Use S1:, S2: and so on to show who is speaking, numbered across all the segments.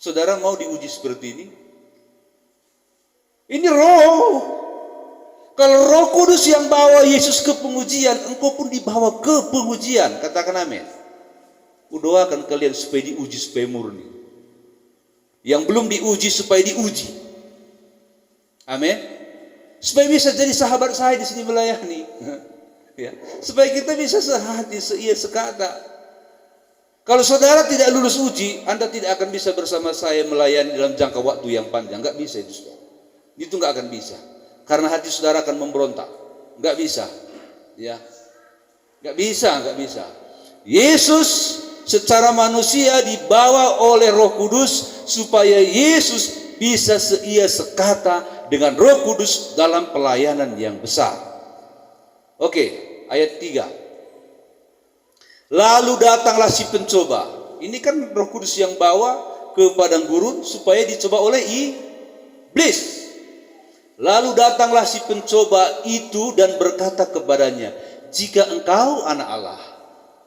S1: Saudara mau diuji seperti ini? Ini roh. Kalau Roh Kudus yang bawa Yesus ke pengujian, engkau pun dibawa ke pengujian. Katakan amin. Kudoakan kalian supaya diuji, supaya murni. Yang belum diuji supaya diuji. Amin. Supaya bisa jadi sahabat saya di sini melayani. Ya. Supaya kita bisa sehati, seia, sekata. Kalau saudara tidak lulus uji, Anda tidak akan bisa bersama saya melayani dalam jangka waktu yang panjang. Enggak bisa itu, saudara. Itu enggak akan bisa. Karena hati saudara akan memberontak. Enggak bisa. Ya. Enggak bisa. Yesus secara manusia dibawa oleh Roh Kudus supaya Yesus bisa seia sekata dengan Roh Kudus dalam pelayanan yang besar. Oke, ayat 3. Lalu datanglah si pencoba. Ini kan Roh Kudus yang bawa ke padang gurun supaya dicoba oleh iblis. Lalu datanglah si pencoba itu dan berkata kepadanya, jika engkau anak Allah,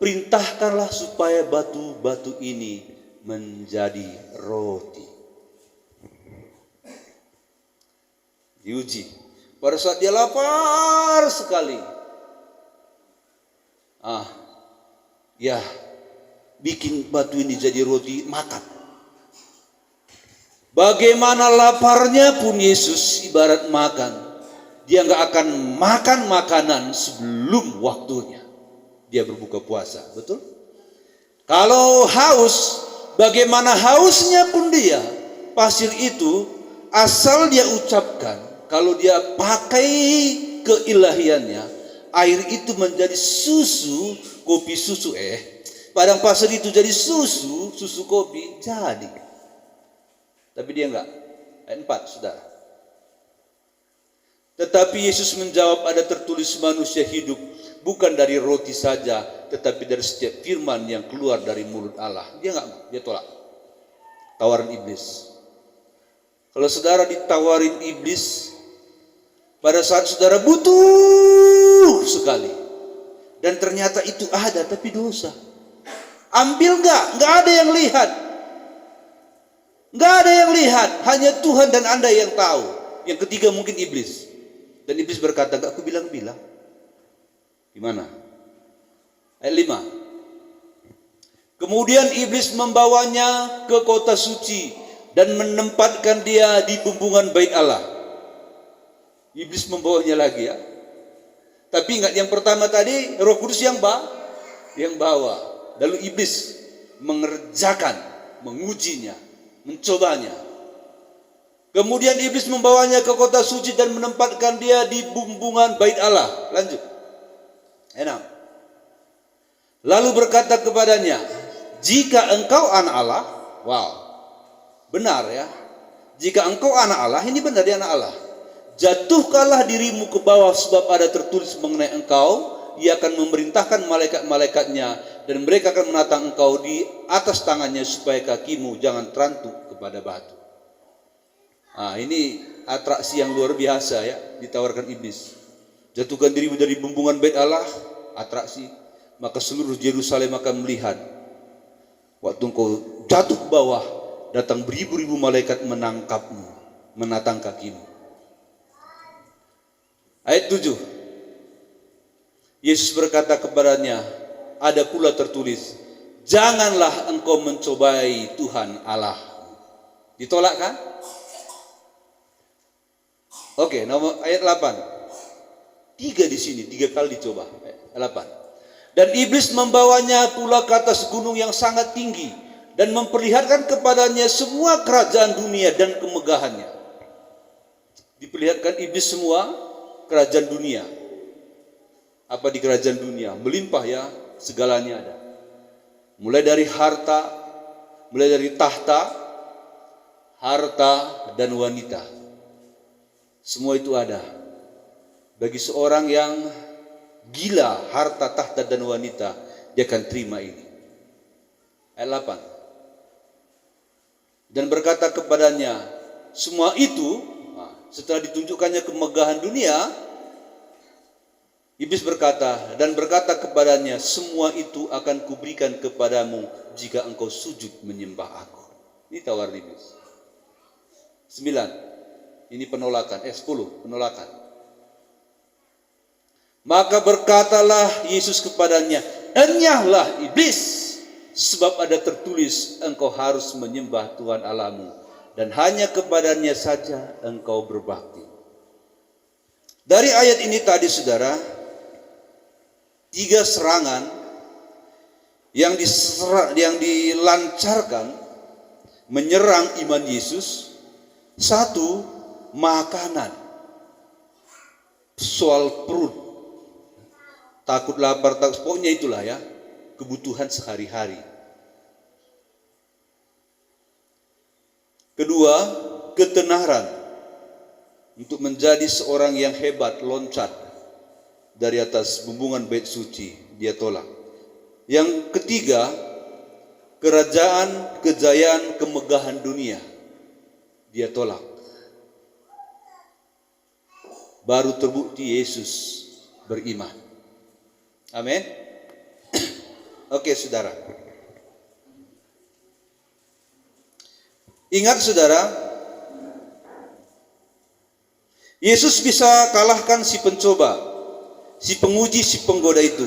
S1: perintahkanlah supaya batu-batu ini menjadi roti. Diuji. Pada saat dia lapar sekali. Bikin batu ini jadi roti, makan. Bagaimana laparnya pun Yesus ibarat makan. Dia nggak akan makan makanan sebelum waktunya. Dia berbuka puasa, betul? Kalau haus, bagaimana hausnya pun dia. Pasir itu asal dia ucapkan, kalau dia pakai keilahiannya, air itu menjadi susu, kopi susu. Padang pasir itu jadi susu kopi jadi. Tapi dia enggak. Ayat 4, saudara. Tetapi Yesus menjawab, ada tertulis manusia hidup bukan dari roti saja, tetapi dari setiap firman yang keluar dari mulut Allah. Dia enggak, dia tolak tawaran iblis. Kalau saudara ditawarin iblis pada saat saudara butuh sekali, dan ternyata itu ada tapi dosa, ambil enggak? Enggak ada yang lihat. Enggak ada yang lihat, hanya Tuhan dan Anda yang tahu. Yang ketiga mungkin iblis. Dan iblis berkata, enggak aku bilang-bilang. Gimana? Ayat 5. Kemudian iblis membawanya ke kota suci dan menempatkan dia di bumbungan bait Allah. Iblis membawanya lagi ya. Tapi ingat yang pertama tadi Roh Kudus yang bawa. Lalu iblis mengerjakan, mengujinya, mencobanya. Kemudian iblis membawanya ke kota suci dan menempatkan dia di bumbungan bait Allah. Lanjut. 6. Lalu berkata kepadanya, jika engkau anak Allah, wow, benar ya. Jika engkau anak Allah, ini benar dia anak Allah. Jatuhkanlah dirimu ke bawah, sebab ada tertulis mengenai engkau, ia akan memerintahkan malaikat-malaikatnya dan mereka akan menatang engkau di atas tangannya supaya kakimu jangan terantuk kepada batu. Ini atraksi yang luar biasa ya, ditawarkan iblis. Jatuhkan dirimu dari bumbungan bait Allah, atraksi. Maka seluruh Yerusalem akan melihat. Waktu engkau jatuh ke bawah, datang beribu-ribu malaikat menangkapmu, menatang kakimu. Ayat 7. Yesus berkata kepadanya, ada pula tertulis, janganlah engkau mencobai Tuhan Allah. Ditolak kan? Oke, nomor ayat 8. 3 di sini, 3 kali dicoba. Ayat 8. Dan iblis membawanya pula ke atas gunung yang sangat tinggi dan memperlihatkan kepadanya semua kerajaan dunia dan kemegahannya. Diperlihatkan iblis semua kerajaan dunia. Apa di kerajaan dunia? Melimpah ya, segalanya ada. Mulai dari harta, mulai dari tahta, harta dan wanita. Semua itu ada. Bagi seorang yang gila harta, tahta dan wanita, dia akan terima ini. Ayat 8. Dan berkata kepadanya, semua itu, setelah ditunjukkannya kemegahan dunia, iblis berkata kepadanya, semua itu akan kuberikan kepadamu jika engkau sujud menyembah aku. Ini tawaran iblis. 9. Ini penolakan. 10. Penolakan. Maka berkatalah Yesus kepadanya, enyahlah iblis, sebab ada tertulis, engkau harus menyembah Tuhan Allahmu, dan hanya kepadanya saja engkau berbakti. Dari ayat ini tadi saudara, 3 serangan yang dilancarkan menyerang iman Yesus. 1, makanan, soal perut, takut lapar, pokoknya itulah ya, kebutuhan sehari-hari. Kedua, ketenaran, untuk menjadi seorang yang hebat, loncat dari atas bumbungan bait suci, dia tolak. Yang ketiga, kerajaan, kejayaan, kemegahan dunia, dia tolak. Baru terbukti Yesus beriman. Amin. Oke saudara, ingat saudara, Yesus bisa kalahkan si pencoba, si penguji, si penggoda itu.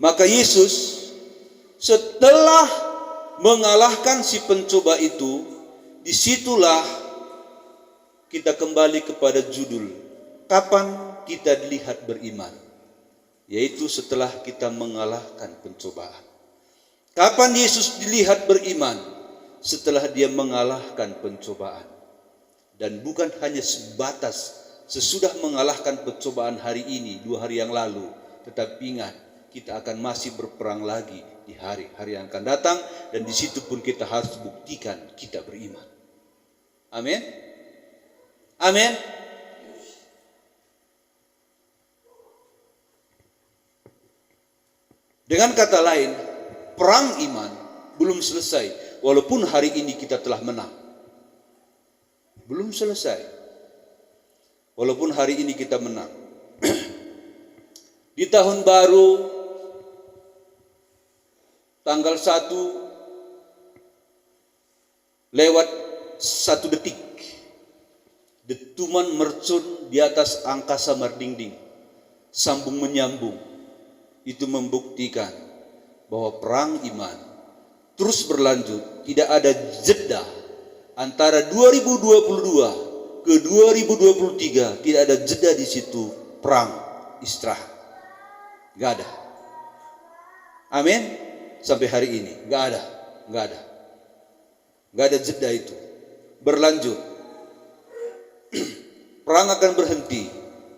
S1: Maka Yesus setelah mengalahkan si pencoba itu, disitulah kita kembali kepada judul, kapan kita dilihat beriman, yaitu setelah kita mengalahkan pencobaan. Kapan Yesus dilihat beriman? Setelah dia mengalahkan pencobaan. Dan bukan hanya sebatas sesudah mengalahkan pencobaan hari ini, 2 hari yang lalu, tetapi ingat, kita akan masih berperang lagi di hari-hari yang akan datang, dan di situ pun kita harus buktikan kita beriman. Amin. Amin. Dengan kata lain, perang iman belum selesai, walaupun hari ini kita telah menang. Belum selesai, walaupun hari ini kita menang. Di tahun baru, tanggal 1 lewat 1 detik, dentuman mercun di atas angkasa merdingding, sambung menyambung, itu membuktikan bahwa perang iman terus berlanjut, tidak ada jeda. Antara 2022 ke 2023 tidak ada jeda di situ, perang, istirahat, nggak ada. Amin. Sampai hari ini nggak ada jeda, itu berlanjut. Perang akan berhenti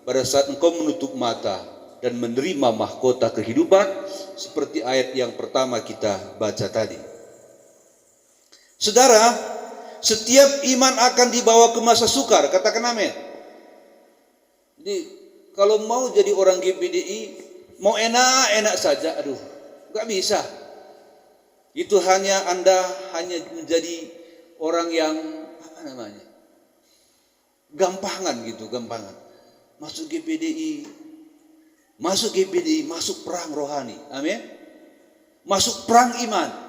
S1: pada saat engkau menutup mata dan menerima mahkota kehidupan, seperti ayat yang pertama kita baca tadi. Saudara, setiap iman akan dibawa ke masa sukar, katakan amin. Jadi kalau mau jadi orang GBDI, mau enak-enak saja, aduh, nggak bisa. Itu Anda hanya menjadi orang yang gampangan gitu, gampangan. Masuk GBDI, masuk perang rohani, amin. Masuk perang iman.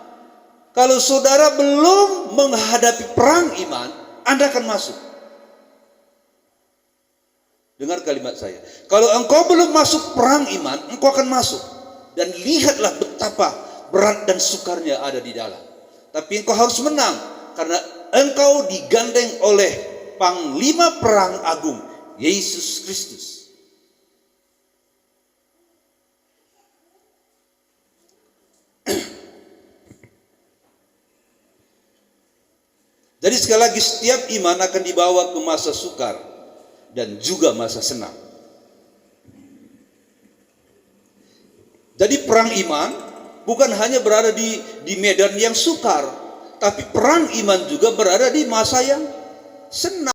S1: Kalau saudara belum menghadapi perang iman, Anda akan masuk. Dengar kalimat saya. Kalau engkau belum masuk perang iman, engkau akan masuk. Dan lihatlah betapa berat dan sukarnya ada di dalam. Tapi engkau harus menang, karena engkau digandeng oleh Panglima Perang Agung, Yesus Kristus. Jadi sekali lagi, setiap iman akan dibawa ke masa sukar dan juga masa senang. Jadi perang iman bukan hanya berada di medan yang sukar, tapi perang iman juga berada di masa yang senang.